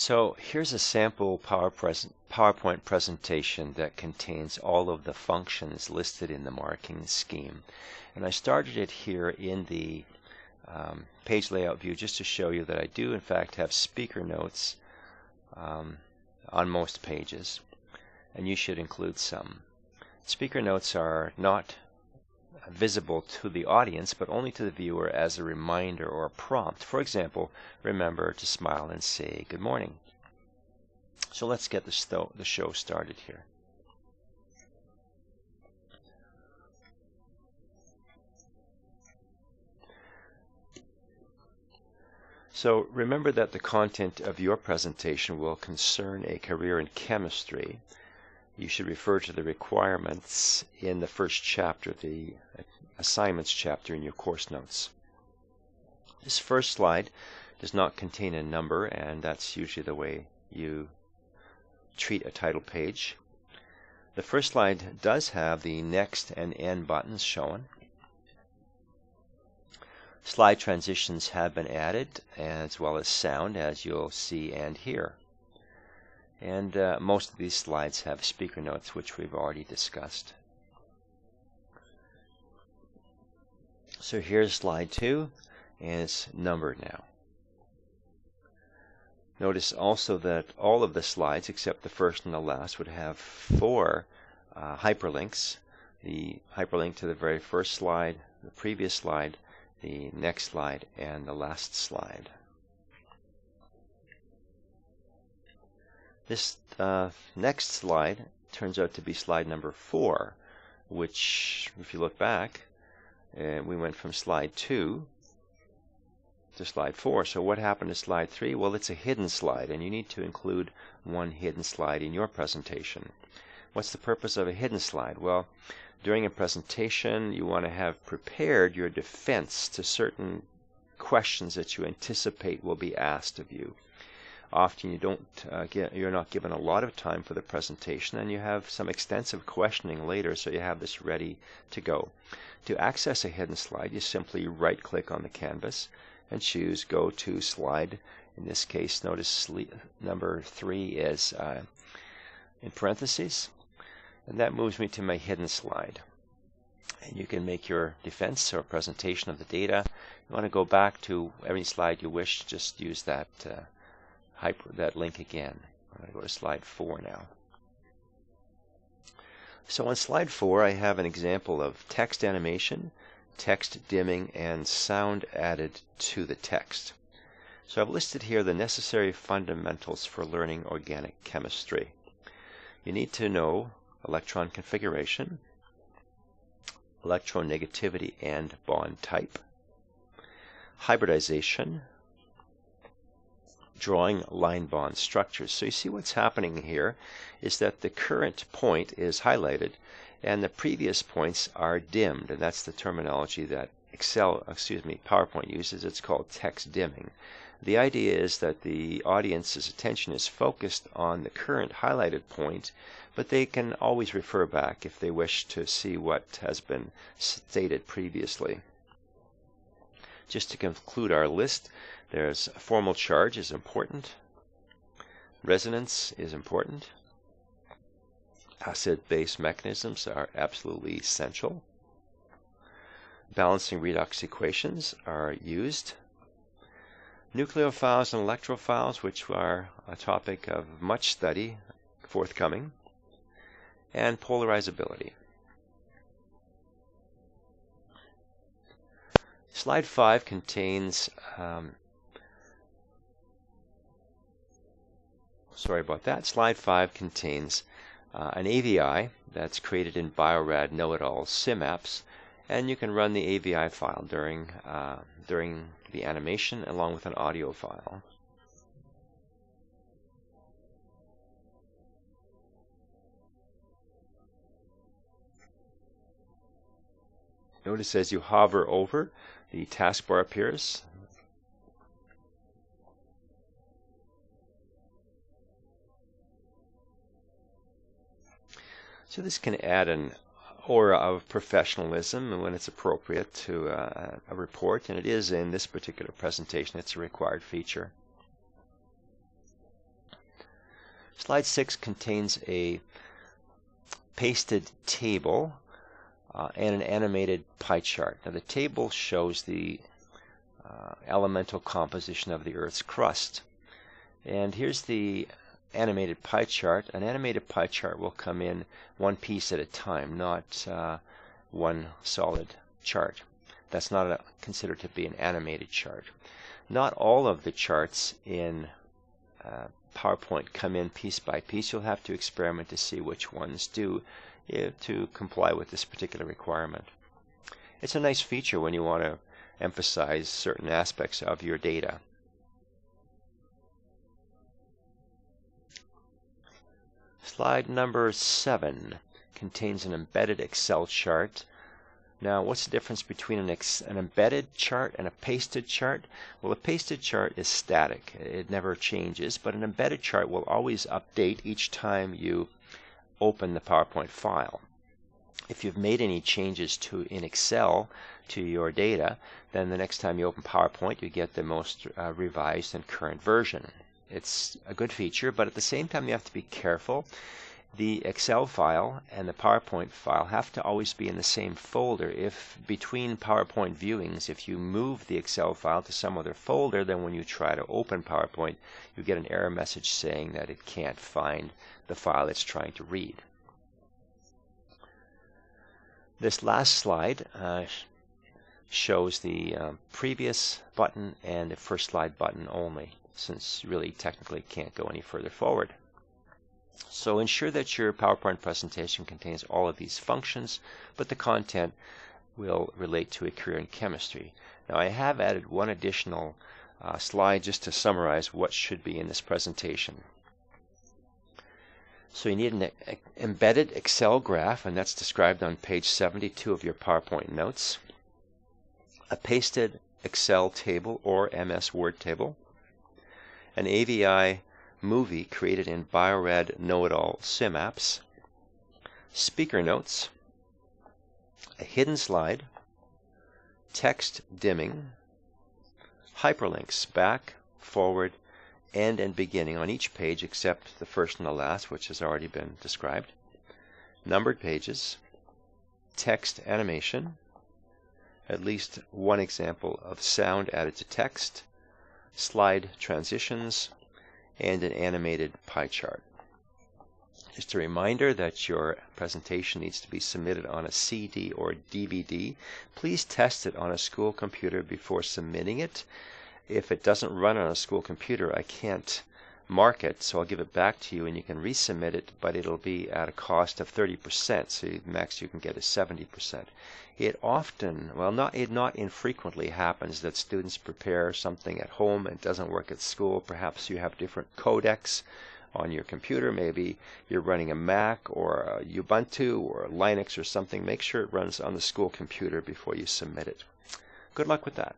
So here's a sample PowerPoint presentation that contains all of the functions listed in the marking scheme. And I started it here in the page layout view just to show you that I do in fact have speaker notes on most pages, and you should include some. Speaker notes are not visible to the audience, but only to the viewer as a reminder or a prompt. For example, remember to smile and say good morning. So let's get the show started here. So remember that the content of your presentation will concern a career in chemistry. You should refer to the requirements in the first chapter, the assignments chapter in your course notes. This first slide does not contain a number, and that's usually the way you treat a title page. The first slide does have the next and end buttons shown. Slide transitions have been added, as well as sound, as you'll see and hear. And most of these slides have speaker notes, which we've already discussed. So here's slide 2, and it's numbered now. Notice also that all of the slides, except the first and the last, would have 4 hyperlinks. The hyperlink to the very first slide, the previous slide, the next slide, and the last slide. This next slide turns out to be slide number 4, which, if you look back, we went from slide 2 to slide 4. So what happened to slide 3? Well, it's a hidden slide, and you need to include one hidden slide in your presentation. What's the purpose of a hidden slide? Well, during a presentation, you want to have prepared your defense to certain questions that you anticipate will be asked of you. Often you're not given a lot of time for the presentation, and you have some extensive questioning later, so you have this ready to go. To access a hidden slide, you simply right-click on the canvas and choose Go to Slide. In this case, notice number 3 is in parentheses, and that moves me to my hidden slide. And you can make your defense or presentation of the data. You want to go back to every slide you wish, just use that that link again. I'm going to go to slide 4 now. So on slide 4, I have an example of text animation, text dimming, and sound added to the text. So I've listed here the necessary fundamentals for learning organic chemistry. You need to know electron configuration, electronegativity and bond type, hybridization, drawing line bond structures. So you see what's happening here is that the current point is highlighted and the previous points are dimmed, and that's the terminology that PowerPoint uses. It's called text dimming. The idea is that the audience's attention is focused on the current highlighted point, but they can always refer back if they wish to see what has been stated previously. Just to conclude our list, there's formal charge is important, resonance is important, acid-base mechanisms are absolutely essential, balancing redox equations are used, nucleophiles and electrophiles, which are a topic of much study forthcoming, and polarizability. Slide 5 contains Slide 5 contains an AVI that's created in Bio-Rad Know-It-All SimApps, and you can run the AVI file during the animation along with an audio file. Notice as you hover over, the taskbar appears. So this can add an aura of professionalism when it's appropriate to a report, and it is in this particular presentation. It's a required feature. Slide 6 contains a pasted table and an animated pie chart. Now the table shows the elemental composition of the Earth's crust. And here's the animated pie chart. An animated pie chart will come in one piece at a time, not one solid chart. That's not considered to be an animated chart. Not all of the charts in PowerPoint come in piece by piece. You'll have to experiment to see which ones do to comply with this particular requirement. It's a nice feature when you want to emphasize certain aspects of your data. Slide number 7 contains an embedded Excel chart. Now, what's the difference between an embedded chart and a pasted chart? Well, a pasted chart is static. It never changes, but an embedded chart will always update each time you open the PowerPoint file. If you've made any changes in Excel to your data, then the next time you open PowerPoint, you get the most revised and current version. It's a good feature, but at the same time, you have to be careful. The Excel file and the PowerPoint file have to always be in the same folder. If between PowerPoint viewings, if you move the Excel file to some other folder, then when you try to open PowerPoint, you get an error message saying that it can't find the file it's trying to read. This last slide shows the previous button and the first slide button only, since you really technically can't go any further forward. So ensure that your PowerPoint presentation contains all of these functions, but the content will relate to a career in chemistry. Now I have added one additional slide just to summarize what should be in this presentation. So you need an embedded Excel graph, and that's described on page 72 of your PowerPoint notes. A pasted Excel table or MS Word table. An AVI movie created in Bio-Rad Know-It-All SimApps, speaker notes, a hidden slide, text dimming, hyperlinks back, forward, and beginning on each page except the first and the last, which has already been described, numbered pages, text animation, at least one example of sound added to text, slide transitions, and an animated pie chart. Just a reminder that your presentation needs to be submitted on a CD or DVD. Please test it on a school computer before submitting it. If it doesn't run on a school computer, I can't mark it, so I'll give it back to you and you can resubmit it, but it'll be at a cost of 30%, so the max you can get is 70%. It often, well, not infrequently happens that students prepare something at home and it doesn't work at school. Perhaps you have different codecs on your computer. Maybe you're running a Mac or a Ubuntu or a Linux or something. Make sure it runs on the school computer before you submit it. Good luck with that.